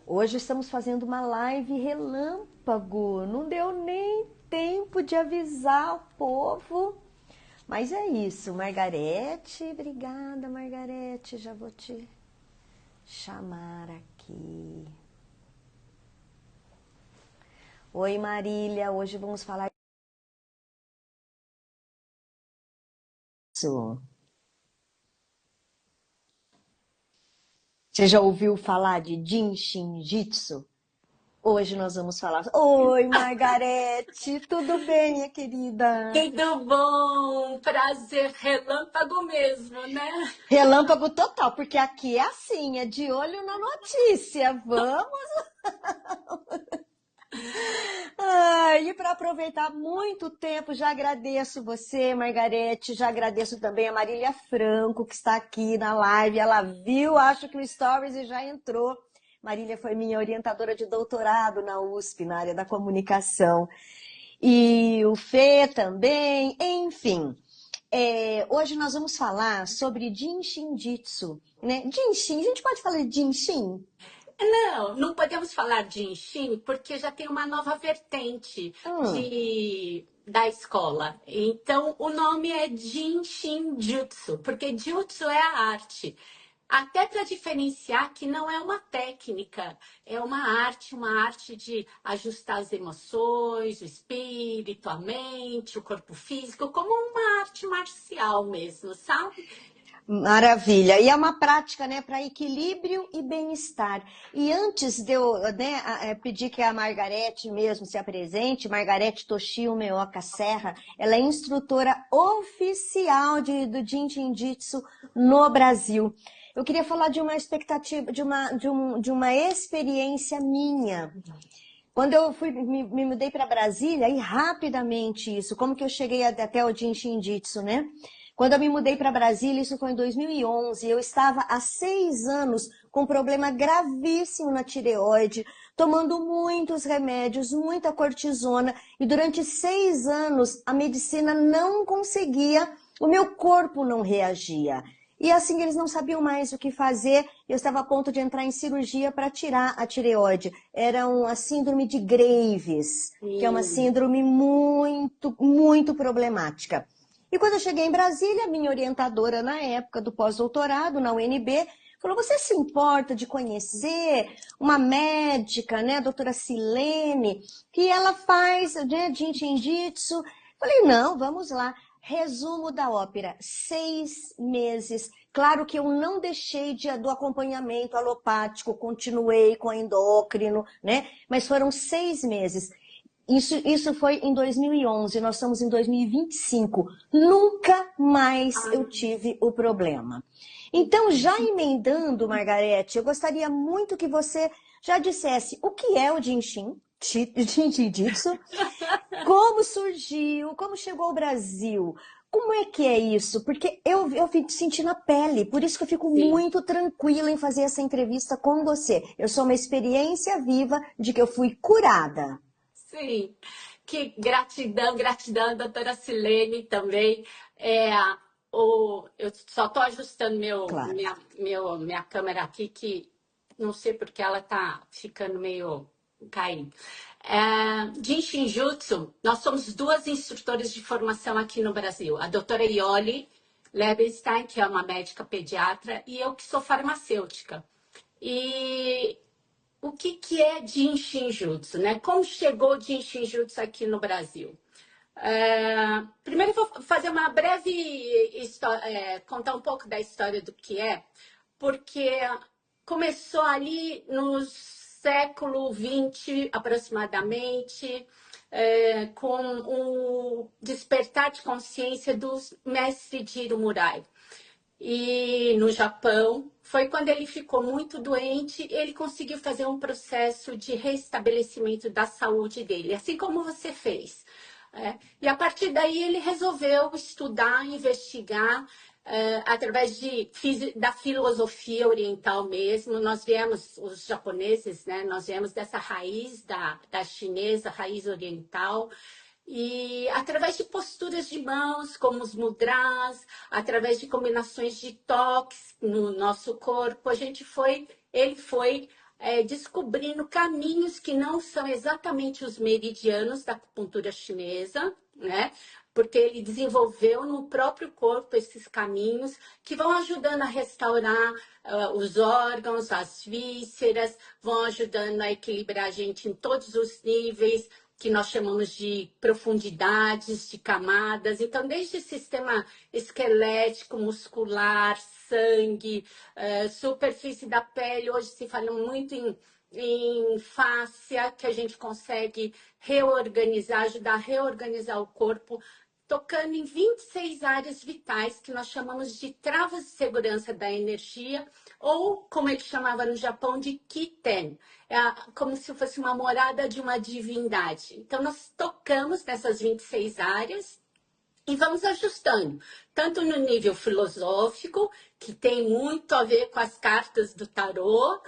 Hoje estamos fazendo uma live relâmpago. Não deu nem tempo de avisar o povo. Mas é isso, Margarete. Obrigada, Margarete. Já vou te chamar aqui. Oi, Marília. Hoje vamos falar disso. Você já ouviu falar de Jinshin Jitsu? Hoje nós vamos falar. Oi, Margarete. Tudo bem, minha querida? Tudo bom? Prazer relâmpago mesmo, né? Relâmpago total, porque aqui é assim, é de olho na notícia. Vamos. E para aproveitar muito tempo, já agradeço você, Margarete, já agradeço também a Marília Franco, que está aqui na live. Ela viu, acho que o Stories e já entrou. Marília foi minha orientadora de doutorado na USP, na área da comunicação. E o Fê também, enfim. Hoje nós vamos falar sobre Jinshin Jitsu, né? Jinshin, a gente pode falar de Jinshin? Não podemos falar de Enshin porque já tem uma nova vertente Hum. da escola. Então, o nome é Jinshin Jutsu, porque Jutsu é a arte. Até para diferenciar que não é uma técnica, é uma arte de ajustar as emoções, o espírito, a mente, o corpo físico, como uma arte marcial mesmo, sabe? Maravilha. E é uma prática, né, para equilíbrio e bem-estar. E antes de eu, né, pedir que a Margarete mesmo se apresente, Margarete Toshio Meoka Serra, ela é instrutora oficial do Jinshin Jitsu no Brasil. Eu queria falar de uma expectativa, de uma experiência minha. Quando eu me mudei para Brasília, e rapidamente isso, como que eu cheguei até o Jinshin Jitsu, né? Quando eu me mudei para Brasília, isso foi em 2011, eu estava há 6 anos com um problema gravíssimo na tireoide, tomando muitos remédios, muita cortisona, e durante 6 anos a medicina não conseguia, o meu corpo não reagia. E assim eles não sabiam mais o que fazer, eu estava a ponto de entrar em cirurgia para tirar a tireoide. Era uma síndrome de Graves, que é uma Sim. síndrome muito, muito problemática. E quando eu cheguei em Brasília, minha orientadora na época do pós-doutorado, na UNB, falou, você se importa de conhecer uma médica, né, a doutora Silene, que ela faz, né, Jinshin Jitsu? Falei, não, vamos lá. Resumo da ópera, 6 meses. Claro que eu não deixei do acompanhamento alopático, continuei com endócrino, né? Mas foram 6 meses. Isso foi em 2011, nós estamos em 2025. Nunca mais eu Ah, tive o problema. Então, já emendando, Margarete, eu gostaria muito que você já dissesse o que é o Jinshin Jitsu, como surgiu, como chegou ao Brasil, como é que é isso? Porque eu senti na pele, por isso que eu fico sim, muito tranquila em fazer essa entrevista com você. Eu sou uma experiência viva de que eu fui curada. sim. Que gratidão, gratidão, doutora Silene também. É, eu só estou ajustando Claro. minha câmera aqui, que não sei porque ela está ficando meio caindo. De Shinjutsu, nós somos duas instrutoras de formação aqui no Brasil. A doutora Ioli Lebenstein, que é uma médica pediatra, e eu que sou farmacêutica. E o que é Jin Shinjutsu, né? Como chegou Jin Shinjutsu aqui no Brasil? Primeiro eu vou fazer uma breve história, contar um pouco da história do que é, porque começou ali no século XX, aproximadamente, com o despertar de consciência do mestre Jiro Murai. E no Japão, foi quando ele ficou muito doente, ele conseguiu fazer um processo de restabelecimento da saúde dele, assim como você fez. E a partir daí ele resolveu estudar, investigar, através da filosofia oriental mesmo. Nós viemos, os japoneses, né, nós viemos dessa raiz da chinesa, raiz oriental, e através de posturas de mãos, como os mudras, através de combinações de toques no nosso corpo, ele foi descobrindo caminhos que não são exatamente os meridianos da acupuntura chinesa, né? Porque ele desenvolveu no próprio corpo esses caminhos que vão ajudando a restaurar os órgãos, as vísceras, vão ajudando a equilibrar a gente em todos os níveis, que nós chamamos de profundidades, de camadas. Então, desde o sistema esquelético, muscular, sangue, superfície da pele, hoje se fala muito em fáscia, que a gente consegue reorganizar, ajudar a reorganizar o corpo, tocando em 26 áreas vitais, que nós chamamos de travas de segurança da energia, ou, como ele chamava no Japão, de Kiten, como se fosse uma morada de uma divindade. Então, nós tocamos nessas 26 áreas e vamos ajustando, tanto no nível filosófico, que tem muito a ver com as cartas do tarô,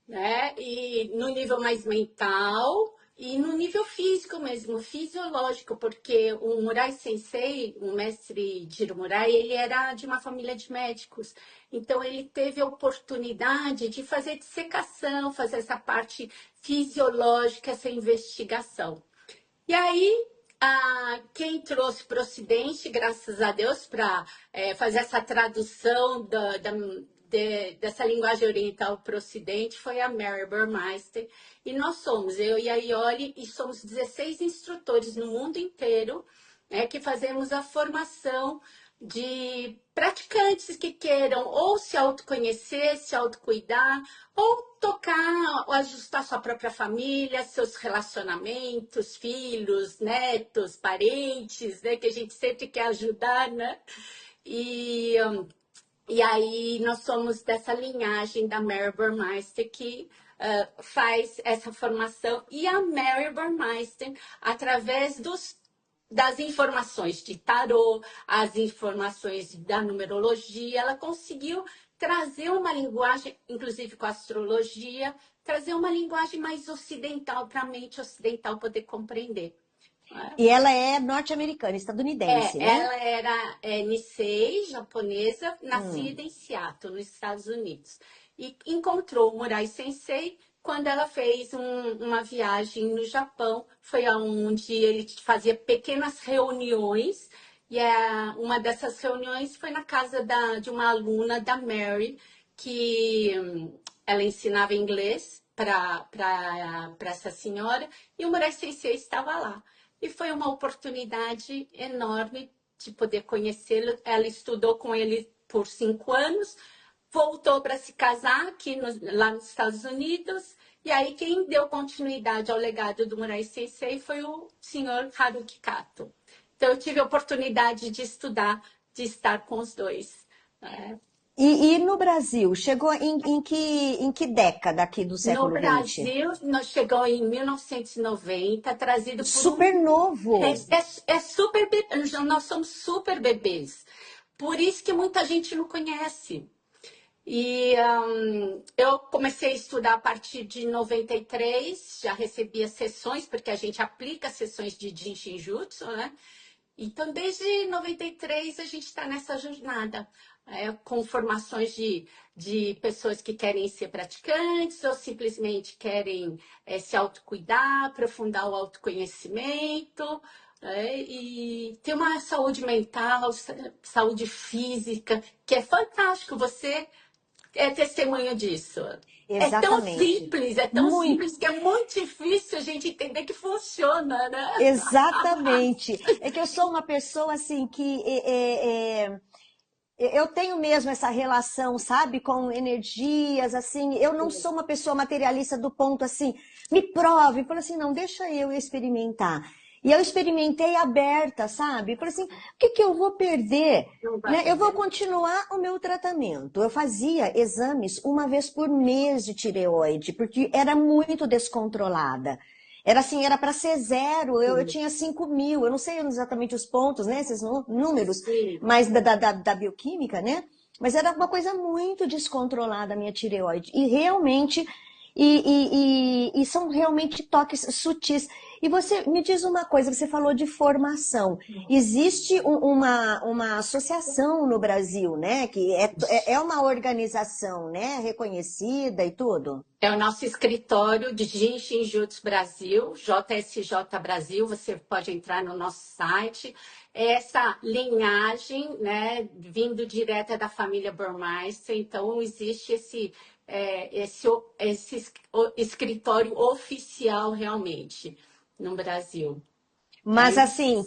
né? E no nível mais mental e no nível físico mesmo, fisiológico, porque o Murai Sensei, o mestre Jiro Murai, ele era de uma família de médicos. Então ele teve a oportunidade de fazer dissecação, fazer essa parte fisiológica, essa investigação. E aí, quem trouxe para o Ocidente, graças a Deus, para fazer essa tradução dessa linguagem oriental para o Ocidente, foi a Mary Burmeister. E nós somos, eu e a Ioli, e somos 16 instrutores no mundo inteiro, que fazemos a formação de praticantes que queiram ou se autoconhecer, se autocuidar, ou tocar, ou ajustar sua própria família, seus relacionamentos, filhos, netos, parentes, né? Que a gente sempre quer ajudar, né? E aí nós somos dessa linhagem da Mary Burmeister que faz essa formação. E a Mary Burmeister, através das informações de tarô, as informações da numerologia, ela conseguiu trazer uma linguagem, inclusive com a astrologia, trazer uma linguagem mais ocidental para a mente ocidental poder compreender. E ela é norte-americana, estadunidense, né? Ela era Nisei, japonesa, nascida em Seattle, nos Estados Unidos. E encontrou o Murai Sensei quando ela fez uma viagem no Japão. Foi onde ele fazia pequenas reuniões. E uma dessas reuniões foi na casa de uma aluna da Mary, que ela ensinava inglês para essa senhora. E o Murai Sensei estava lá. E foi uma oportunidade enorme de poder conhecê-lo. Ela estudou com ele por 5 anos, voltou para se casar aqui lá nos Estados Unidos. E aí quem deu continuidade ao legado do Murai Sensei foi o senhor Haruki Kato. Então eu tive a oportunidade de estudar, de estar com os dois. E no Brasil, chegou em que década aqui do século XX? No Brasil, nós chegamos em 1990, trazido por super novo. Super nós somos super bebês. Por isso que muita gente não conhece. E eu comecei a estudar a partir de 93, já recebia sessões, porque a gente aplica sessões de Jinshin Jutsu, né? Então, desde 93, a gente está nessa jornada, com formações de pessoas que querem ser praticantes ou simplesmente querem se autocuidar, aprofundar o autoconhecimento, e ter uma saúde mental, saúde física, que é fantástico. Você é testemunho disso. Exatamente. É tão simples que é muito difícil a gente entender que funciona, né? Exatamente. É que eu sou uma pessoa assim que eu tenho mesmo essa relação, sabe, com energias, assim, eu não sou uma pessoa materialista do ponto assim, me prove, falei assim, não, deixa eu experimentar. E eu experimentei aberta, sabe? Falei assim, o que eu vou perder? Né? Eu vou continuar o meu tratamento. Eu fazia exames 1 vez por mês de tireoide, porque era muito descontrolada. Era assim, era para ser 0, eu tinha 5.000, eu não sei exatamente os pontos, né, esses números, mas da bioquímica, né? Mas era uma coisa muito descontrolada a minha tireoide. E realmente e são realmente toques sutis. E você me diz uma coisa, você falou de formação. Existe uma associação no Brasil, né? Que é uma organização, né? Reconhecida e tudo. É o nosso escritório de Jinshin Jutsu Brasil, JSJ Brasil, você pode entrar no nosso site. Essa linhagem, né, vindo direta da família Burmeister, então existe esse escritório oficial realmente no Brasil. Mas assim,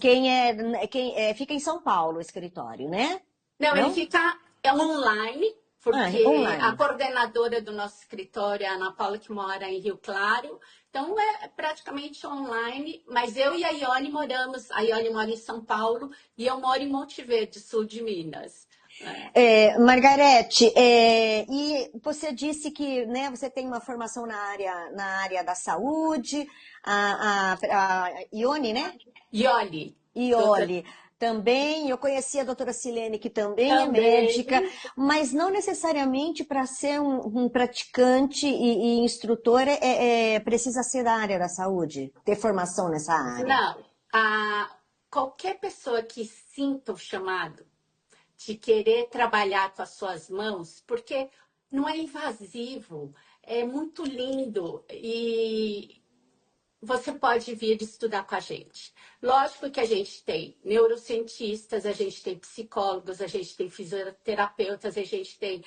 fica em São Paulo o escritório, né? Não, ele Não? fica online, Ah, porque a online. coordenadora do nosso escritório é a Ana Paula, que mora em Rio Claro. Então, é praticamente online, mas eu e a Ione moramos. A Ione mora em São Paulo e eu moro em Monte Verde, sul de Minas. É. Margarete, e você disse que, né, você tem uma formação na área da saúde, a Ione, né? Iole, doutor, Iole também. Eu conheci a doutora Silene, que também é também. médica, mas não necessariamente para ser um praticante e instrutor precisa ser da área da saúde, ter formação nessa área. Não, qualquer pessoa que sinta o chamado de querer trabalhar com as suas mãos, porque não é invasivo, é muito lindo e você pode vir estudar com a gente. Lógico que a gente tem neurocientistas, a gente tem psicólogos, a gente tem fisioterapeutas, a gente tem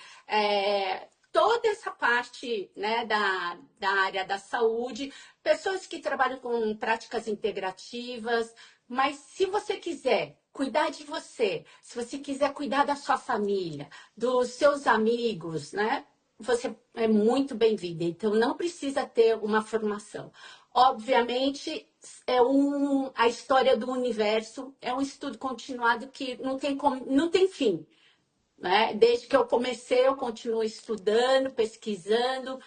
toda essa parte, né, da área da saúde, pessoas que trabalham com práticas integrativas, mas se você quiser cuidar de você, se você quiser cuidar da sua família, dos seus amigos, né? Você é muito bem-vinda. Então, não precisa ter uma formação. Obviamente, a história do universo é um estudo continuado que não tem fim, né? Desde que eu comecei, eu continuo estudando, pesquisando,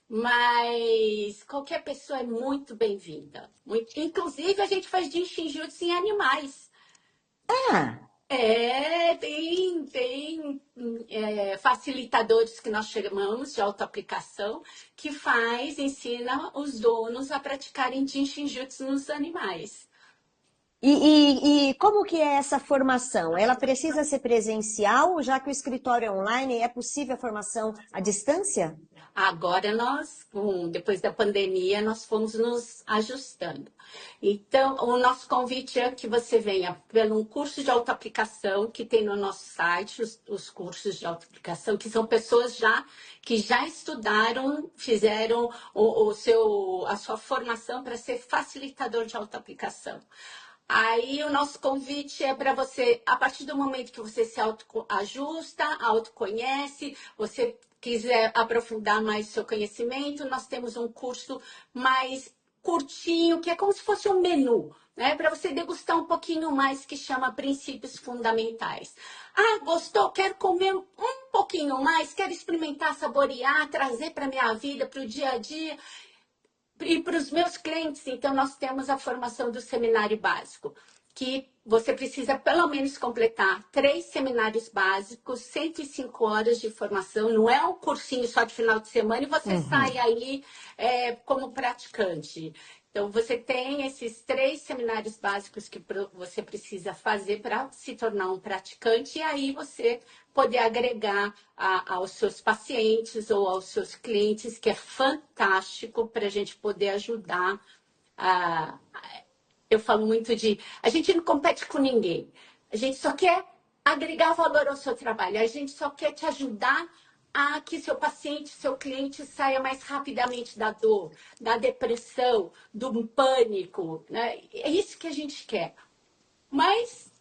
mas qualquer pessoa é muito bem-vinda. Inclusive, a gente faz Jinshin Jutsu em animais. Ah, Tem facilitadores que nós chamamos de autoaplicação, que ensina os donos a praticarem Jinshinjutsu nos animais. e como que é essa formação? Ela precisa ser presencial, já que o escritório é online, é possível a formação à distância? Agora depois da pandemia, nós fomos nos ajustando. Então, o nosso convite é que você venha pelo um curso de autoaplicação que tem no nosso site, os cursos de autoaplicação, que são pessoas que já estudaram, fizeram a sua formação para ser facilitador de autoaplicação. Aí o nosso convite é para você, a partir do momento que você se autoajusta, autoconhece, você quiser aprofundar mais seu conhecimento, nós temos um curso mais curtinho, que é como se fosse um menu, né? Para você degustar um pouquinho mais, que chama Princípios Fundamentais. Ah, gostou? Quero comer um pouquinho mais, quero experimentar, saborear, trazer para minha vida, para o dia a dia. E para os meus clientes, então, nós temos a formação do seminário básico, que você precisa pelo menos completar 3 seminários básicos, 105 horas de formação, não é um cursinho só de final de semana e você sai aí como praticante. Então, você tem esses 3 seminários básicos que você precisa fazer para se tornar um praticante, e aí você poder agregar aos seus pacientes ou aos seus clientes, que é fantástico para a gente poder ajudar. Eu falo muito a gente não compete com ninguém, a gente só quer agregar valor ao seu trabalho, a gente só quer te ajudar a que seu paciente, seu cliente saia mais rapidamente da dor, da depressão, do pânico, né? É isso que a gente quer. Mas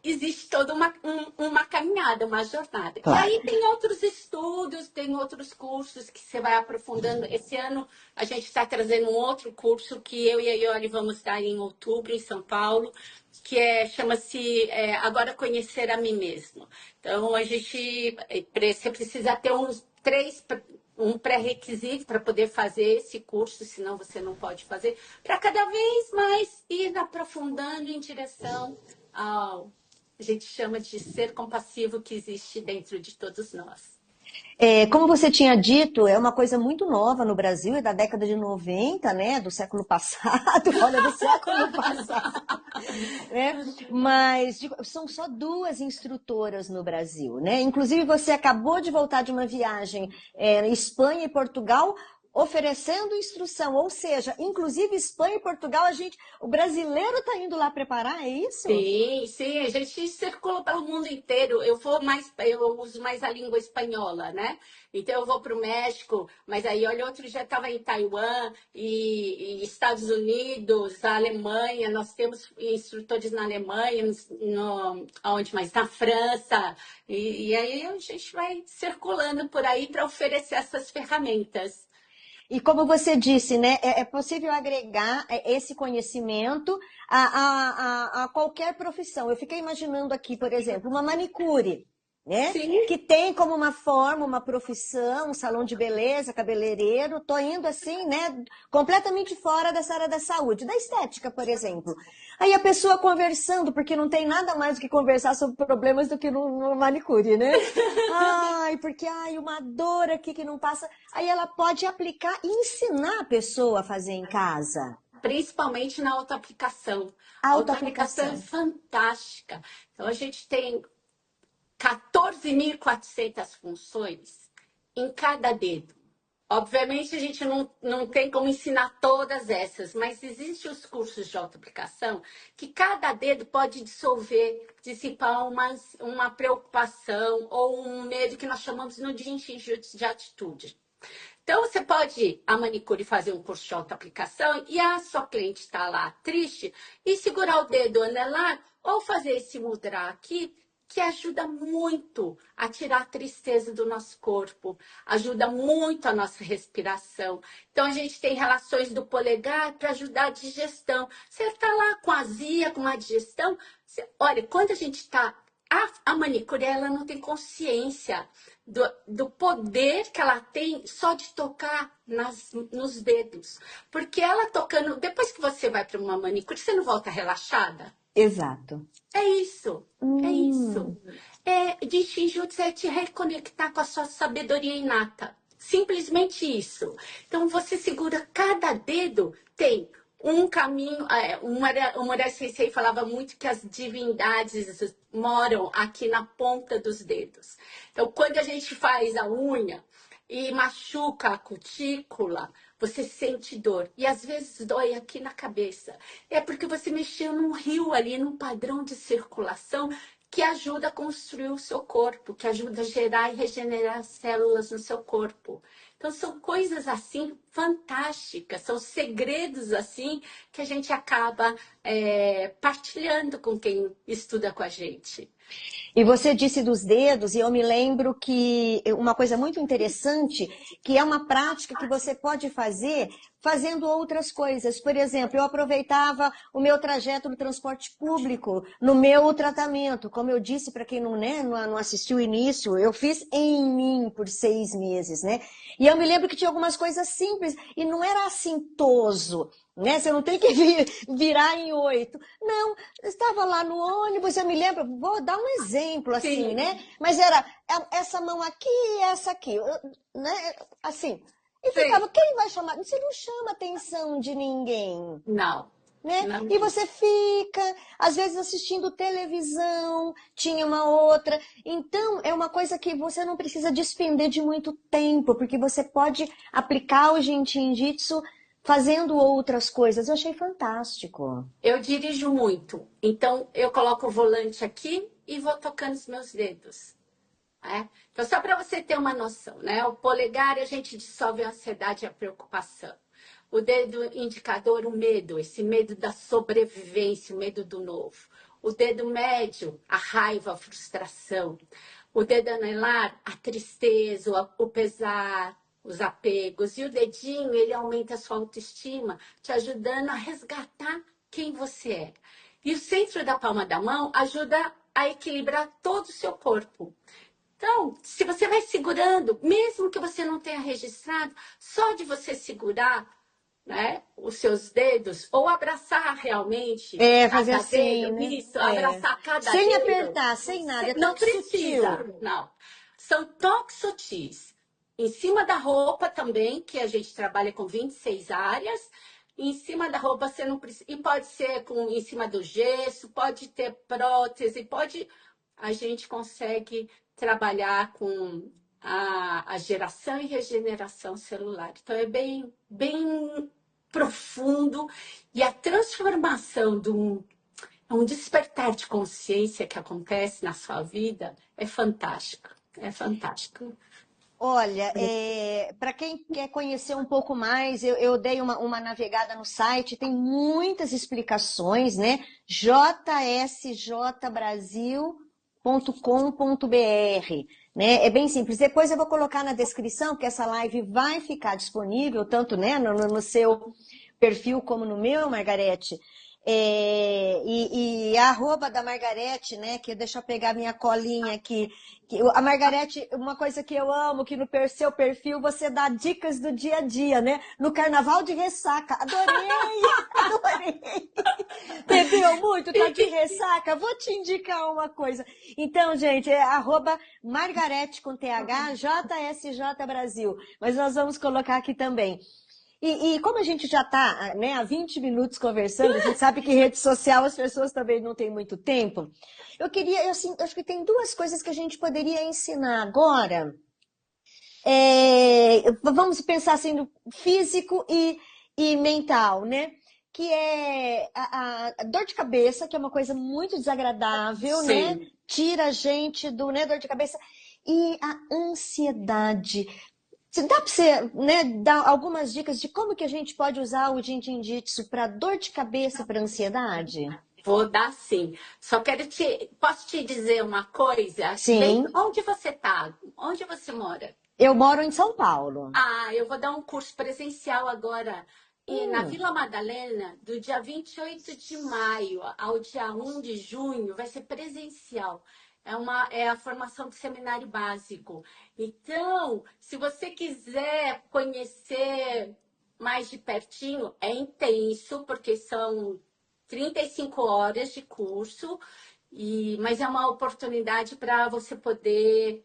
existe toda uma caminhada, uma jornada. E Claro. aí tem outros estudos, tem outros cursos que você vai aprofundando. Esse ano a gente está trazendo um outro curso que eu e a Ioli vamos dar em outubro, em São Paulo, que chama-se Agora Conhecer a Mim Mesmo. Então, você precisa ter um pré-requisito para poder fazer esse curso, senão você não pode fazer, para cada vez mais ir aprofundando em direção ao, a gente chama de ser compassivo, que existe dentro de todos nós. Como você tinha dito, é uma coisa muito nova no Brasil, é da década de 90, né, do século passado, olha, do século passado, né? Mas são só duas instrutoras no Brasil, né? Inclusive, você acabou de voltar de uma viagem Espanha e Portugal, oferecendo instrução, ou seja, inclusive Espanha e Portugal, o brasileiro está indo lá preparar, é isso? Sim, sim, a gente circula pelo mundo inteiro. Eu uso mais a língua espanhola, né? Então eu vou para o México, mas aí, olha, outro dia estava em Taiwan e Estados Unidos, a Alemanha, nós temos instrutores na Alemanha, aonde mais? Na França, e aí a gente vai circulando por aí para oferecer essas ferramentas. E como você disse, né, é possível agregar esse conhecimento a qualquer profissão. Eu fiquei imaginando aqui, por exemplo, uma manicure, né, Sim. que tem como uma forma, uma profissão, um salão de beleza, cabeleireiro. Tô indo assim, né, completamente fora dessa área da saúde, da estética, por exemplo. Aí a pessoa conversando, porque não tem nada mais do que conversar sobre problemas do que no manicure, né? Ai, porque uma dor aqui que não passa. Aí ela pode aplicar e ensinar a pessoa a fazer em casa. Principalmente na autoaplicação. A autoaplicação é Autoaplicação. fantástica. Então, a gente tem 14.400 funções em cada dedo. Obviamente, a gente não tem como ensinar todas essas, mas existem os cursos de autoaplicação que cada dedo pode dissolver, dissipar uma preocupação ou um medo que nós chamamos no Jinshin Jutsu de atitude. Então, você pode, a manicure, fazer um curso de autoaplicação e a sua cliente está lá triste e segurar o dedo anelar ou fazer esse mudra aqui, que ajuda muito a tirar a tristeza do nosso corpo, ajuda muito a nossa respiração. Então, a gente tem relações do polegar para ajudar a digestão. Você está lá com azia, com a digestão. Olha, quando a gente está. A manicure, ela não tem consciência do poder que ela tem só de tocar nos dedos. Porque ela tocando. Depois que você vai para uma manicure, você não volta relaxada? Exato. É isso. É isso. De Shinjutsu é te reconectar com a sua sabedoria inata. Simplesmente isso. Então, você segura cada dedo, tem um caminho. O Murray Sensei falava muito que as divindades moram aqui na ponta dos dedos. Então, quando a gente faz a unha e machuca a cutícula, você sente dor. E às vezes dói aqui na cabeça. É porque você mexeu num rio ali, num padrão de circulação que ajuda a construir o seu corpo, que ajuda a gerar e regenerar células no seu corpo. Então, são coisas assim fantásticas, são segredos assim que a gente acaba partilhando com quem estuda com a gente. E você disse dos dedos, e eu me lembro que uma coisa muito interessante, que é uma prática que você pode fazer fazendo outras coisas. Por exemplo, eu aproveitava o meu trajeto no transporte público, no meu tratamento. Como eu disse, para quem não assistiu o início, eu fiz em mim por 6 meses, né? E eu me lembro que tinha algumas coisas simples, e não era assintoso, né? Você não tem que virar em 8. Não, eu estava lá no ônibus, eu me lembro, vou dar um exemplo assim, Sim. né? Mas era essa mão aqui e essa aqui, né? Assim. E ficava, quem vai chamar? Você não chama a atenção de ninguém, Não. né? Não. E você fica, às vezes, assistindo televisão, tinha uma outra. Então, é uma coisa que você não precisa despender de muito tempo, porque você pode aplicar o Jinshin Jitsu fazendo outras coisas. Eu achei fantástico. Eu dirijo muito, então eu coloco o volante aqui e vou tocando os meus dedos. Então, só para você ter uma noção, né? O polegar a gente dissolve a ansiedade e a preocupação. O dedo indicador, o medo, esse medo da sobrevivência, o medo do novo. O dedo médio, a raiva, a frustração. O dedo anelar, a tristeza, o pesar, os apegos. E o dedinho, ele aumenta a sua autoestima, te ajudando a resgatar quem você é. E o centro da palma da mão ajuda a equilibrar todo o seu corpo. Então, se você vai segurando, mesmo que você não tenha registrado, só de você segurar, né, os seus dedos, ou abraçar realmente Fazer cada assim, dedo, né? isso, abraçar cada Sem dedo. apertar, sem nada, é Não tão precisa, sutil. não. são toques sutis. Em cima da roupa também, que a gente trabalha com 26 áreas. Em cima da roupa você não precisa. E pode ser em cima do gesso, pode ter prótese, pode. A gente consegue trabalhar com a geração e regeneração celular. Então é bem profundo e a transformação um despertar de consciência que acontece na sua vida é fantástico. É fantástico. Olha, para quem quer conhecer um pouco mais, eu dei uma navegada no site, tem muitas explicações, né? jsjbrasil.com.br, né? É bem simples. Depois eu vou colocar na descrição que essa live vai ficar disponível, tanto, né, no seu perfil como no meu, Margarete. E a arroba da Margarete, né? Que deixa eu pegar minha colinha aqui. A Margarete, uma coisa que eu amo, que no seu perfil você dá dicas do dia a dia, né? No carnaval de ressaca. Adorei! Adorei! Bebeu muito, tá de ressaca? Vou te indicar uma coisa. Então, gente, é arroba Margarete com TH, JSJ Brasil. Mas nós vamos colocar aqui também. E como a gente já está, né, há 20 minutos conversando, a gente sabe que rede social as pessoas também não têm muito tempo. Eu acho que tem duas coisas que a gente poderia ensinar agora. Vamos pensar assim no físico e mental, né? Que é a dor de cabeça, que é uma coisa muito desagradável, Sim. né? Tira a gente do, né, dor de cabeça. E a ansiedade. Dá para você, né, dar algumas dicas de como que a gente pode usar o Jitsu para dor de cabeça, para ansiedade? Vou dar sim. Posso te dizer uma coisa? Sim. Onde você está? Onde você mora? Eu moro em São Paulo. Eu vou dar um curso presencial agora. E na Vila Madalena, do dia 28 de maio ao dia 1 de junho, vai ser presencial. É a formação do seminário básico. Então, se você quiser conhecer mais de pertinho, é intenso, porque são 35 horas de curso, mas é uma oportunidade para você poder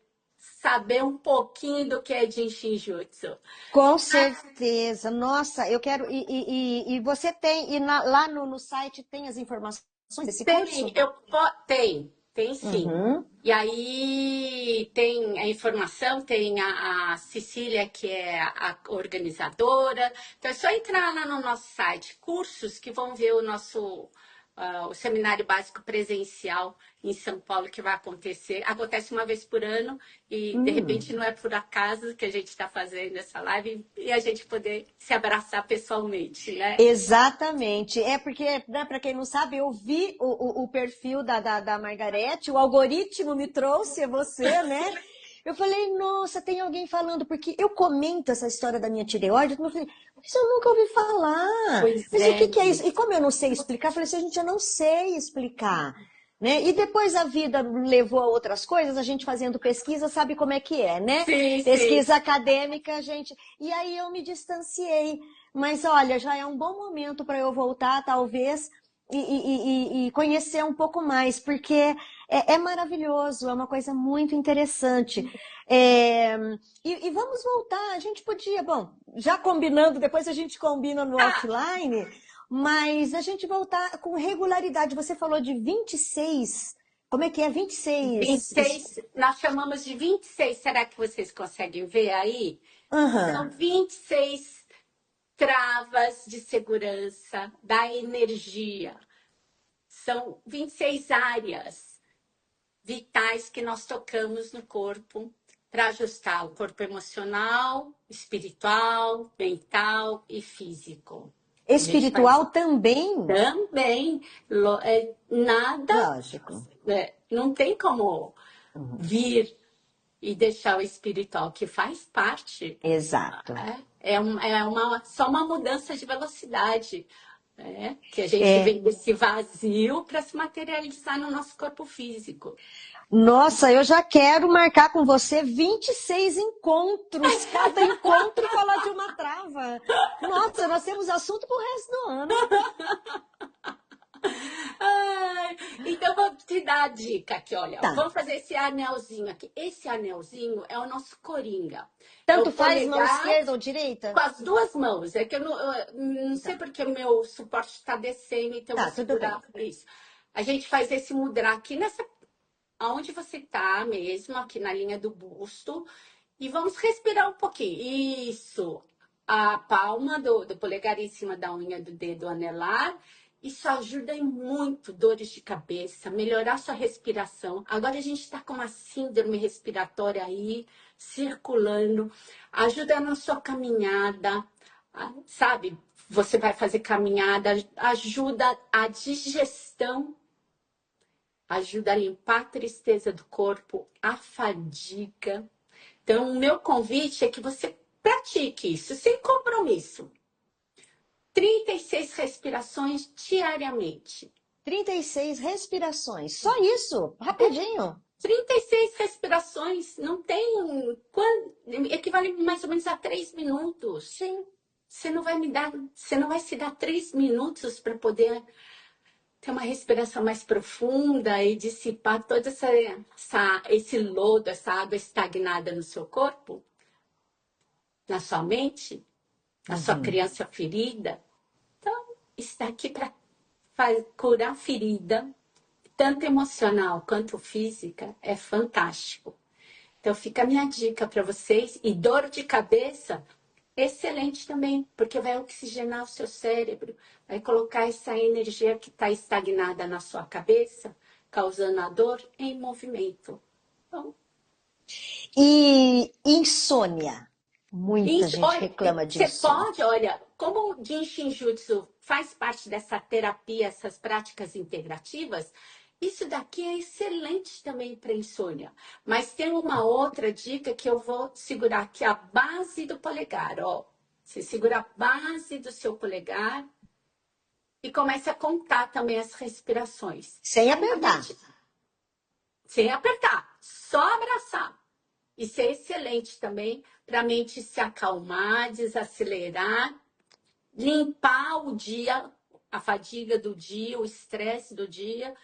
saber um pouquinho do que é Jinshin Jutsu. Com certeza. Nossa, eu quero. E você tem, lá no site tem as informações desse curso? Tem sim. Uhum. E aí tem a informação, tem a Cecília, que é a organizadora. Então é só entrar lá no nosso site, cursos, que vão ver o seminário básico presencial em São Paulo, que vai acontecer. Acontece uma vez por ano e, de repente, não é por acaso que a gente está fazendo essa live e a gente poder se abraçar pessoalmente, né? Exatamente. É porque, né, para quem não sabe, eu vi o perfil da Margarete, o algoritmo me trouxe você, né? Eu falei, nossa, tem alguém falando, porque eu comento essa história da minha tireoide, eu falei, mas eu nunca ouvi falar. Pois Mas é. o que é isso? E como eu não sei explicar, eu falei assim, gente, eu não sei explicar. Né? E depois a vida levou a outras coisas, a gente fazendo pesquisa sabe como é que é, né? Sim, Pesquisa sim. acadêmica, gente. E aí eu me distanciei. Mas olha, já é um bom momento para eu voltar, talvez, e conhecer um pouco mais, porque é maravilhoso, é uma coisa muito interessante. E vamos voltar, a gente podia, bom, já combinando, depois a gente combina no offline, mas a gente voltar com regularidade. Você falou de 26, como é que é? 26? 26, nós chamamos de 26, será que vocês conseguem ver aí? Uhum. São 26 travas de segurança da energia. São 26 áreas vitais que nós tocamos no corpo para ajustar o corpo emocional, espiritual, mental e físico. Espiritual também? Também. Nada. Lógico. Não tem como vir e deixar o espiritual, que faz parte. Exato. Só uma mudança de velocidade. Que a gente vem desse vazio para se materializar no nosso corpo físico. Nossa, eu já quero marcar com você 26 encontros. Cada encontro falar de uma trava. Nossa, nós temos assunto pro resto do ano. Então, vou te dar a dica aqui, olha. Tá. Vamos fazer esse anelzinho aqui. Esse anelzinho é o nosso coringa. É Tanto o faz mão polegar esquerda ou direita? com as duas mãos. É que eu não sei Tá, porque o meu suporte está descendo, então eu vou tá, tudo bem. segurar isso. A gente faz esse mudra aqui aonde você tá mesmo, aqui na linha do busto. E vamos respirar um pouquinho. Isso. A palma do polegar em cima da unha do dedo anelar. Isso ajuda em muito dores de cabeça, melhorar sua respiração. Agora a gente está com uma síndrome respiratória aí, circulando. Ajuda na sua caminhada, sabe? Você vai fazer caminhada, ajuda a digestão, ajuda a limpar a tristeza do corpo, a fadiga. Então, o meu convite é que você pratique isso, sem compromisso. 36 respirações diariamente. 36 respirações. Só isso? Rapidinho. 36 respirações, não tem equivale mais ou menos a 3 minutos. Sim. Você não vai se dar 3 minutos para poder ter uma respiração mais profunda e dissipar todo esse lodo, essa água estagnada no seu corpo, na sua mente, na sua criança ferida. Então, está aqui para curar a ferida, tanto emocional quanto física, é fantástico. Então, fica a minha dica para vocês. E dor de cabeça, excelente também, porque vai oxigenar o seu cérebro, vai colocar essa energia que está estagnada na sua cabeça, causando a dor, em movimento. Então, E insônia. Muita isso, gente olha, reclama de você insônia. pode, olha, como o Jinshin Jutsu faz parte dessa terapia, essas práticas integrativas, isso daqui é excelente também para insônia. Mas tem uma outra dica que eu vou segurar aqui, a base do polegar, ó. Você segura a base do seu polegar e começa a contar também as respirações. Sem apertar. Sem apertar, só abraçar. Isso é excelente também para a mente se acalmar, desacelerar, limpar o dia, a fadiga do dia, o estresse do dia,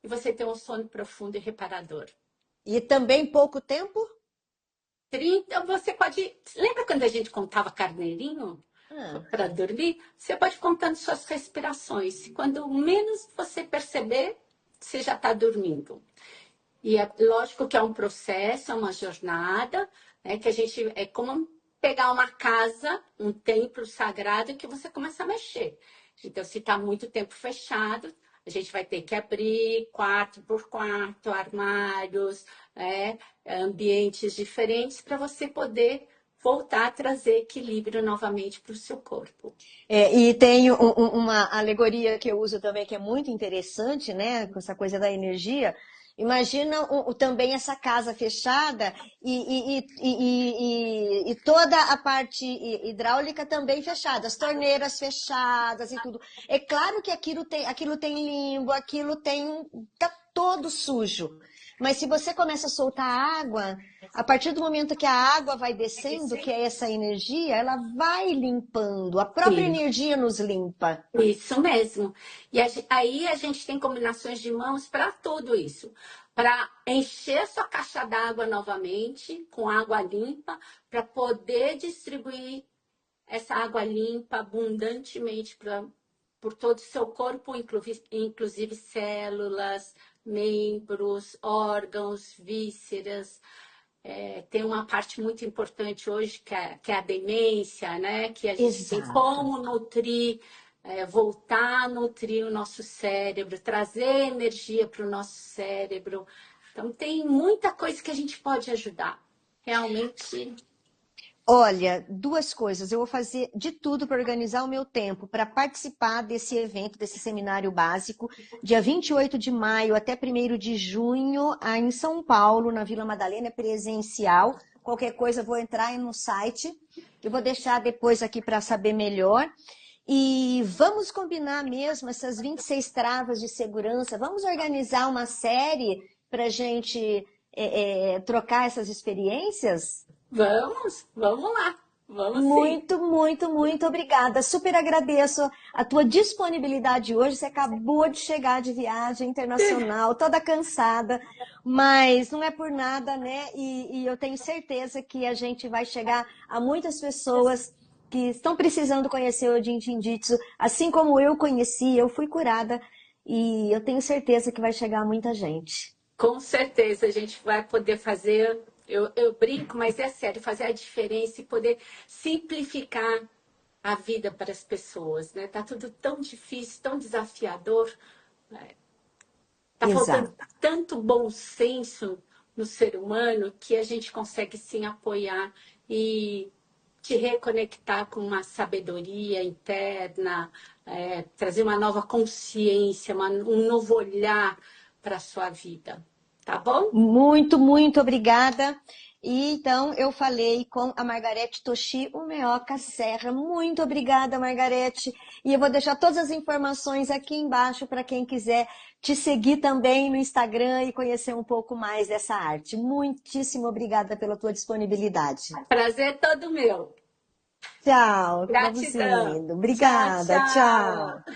e você ter um sono profundo e reparador. E também pouco tempo? 30, você pode. Lembra quando a gente contava carneirinho Ah, para dormir? Você pode ir contando suas respirações. Quando menos você perceber, você já está dormindo. E é lógico que é um processo, é uma jornada, né? Que a gente é como pegar uma casa, um templo sagrado que você começa a mexer. Então, se está muito tempo fechado, a gente vai ter que abrir quarto por quarto, armários, né? Ambientes diferentes para você poder voltar a trazer equilíbrio novamente para o seu corpo. e tem uma alegoria que eu uso também que é muito interessante, né? Com essa coisa da energia. Imagina também essa casa fechada e toda a parte hidráulica também fechada, as torneiras fechadas e tudo. É claro que aquilo tem limbo, tá todo sujo. Mas se você começa a soltar água, a partir do momento que a água vai descendo, que é essa energia, ela vai limpando. A própria Sim. energia nos limpa. Isso mesmo. E aí a gente tem combinações de mãos para tudo isso. Para encher sua caixa d'água novamente, com água limpa, para poder distribuir essa água limpa abundantemente por todo o seu corpo, inclusive células, membros, órgãos, vísceras. Tem uma parte muito importante hoje que é a demência, né? Que a gente tem Exato. como nutrir, voltar a nutrir o nosso cérebro, trazer energia para o nosso cérebro. Então, tem muita coisa que a gente pode ajudar. Realmente. Olha, duas coisas. Eu vou fazer de tudo para organizar o meu tempo para participar desse evento, desse seminário básico, dia 28 de maio até 1º de junho, em São Paulo, na Vila Madalena, presencial. Qualquer coisa, eu vou entrar aí no site. Eu vou deixar depois aqui para saber melhor. E vamos combinar mesmo essas 26 travas de segurança. Vamos organizar uma série para a gente trocar essas experiências? Vamos lá. Vamos sim. Muito, muito, muito obrigada. Super agradeço a tua disponibilidade hoje. Você acabou de chegar de viagem internacional, toda cansada, mas não é por nada, né? E eu tenho certeza que a gente vai chegar a muitas pessoas que estão precisando conhecer o Jin Shin Jitsu, assim como eu conheci, eu fui curada, e eu tenho certeza que vai chegar a muita gente. Com certeza a gente vai poder fazer. Eu brinco, mas é sério, fazer a diferença e poder simplificar a vida para as pessoas, né? Tá tudo tão difícil, tão desafiador. Tá faltando Exato. tanto bom senso no ser humano que a gente consegue sim apoiar e te reconectar com uma sabedoria interna, trazer uma nova consciência, um novo olhar para a sua vida. Tá bom? Muito, muito obrigada. E então eu falei com a Margarete Toshi Umeoka Serra. Muito obrigada, Margarete. E eu vou deixar todas as informações aqui embaixo para quem quiser te seguir também no Instagram e conhecer um pouco mais dessa arte. Muitíssimo obrigada pela tua disponibilidade. Prazer é todo meu. Tchau, vamos Gratidão. indo. Tchau, Obrigada, tchau. tchau.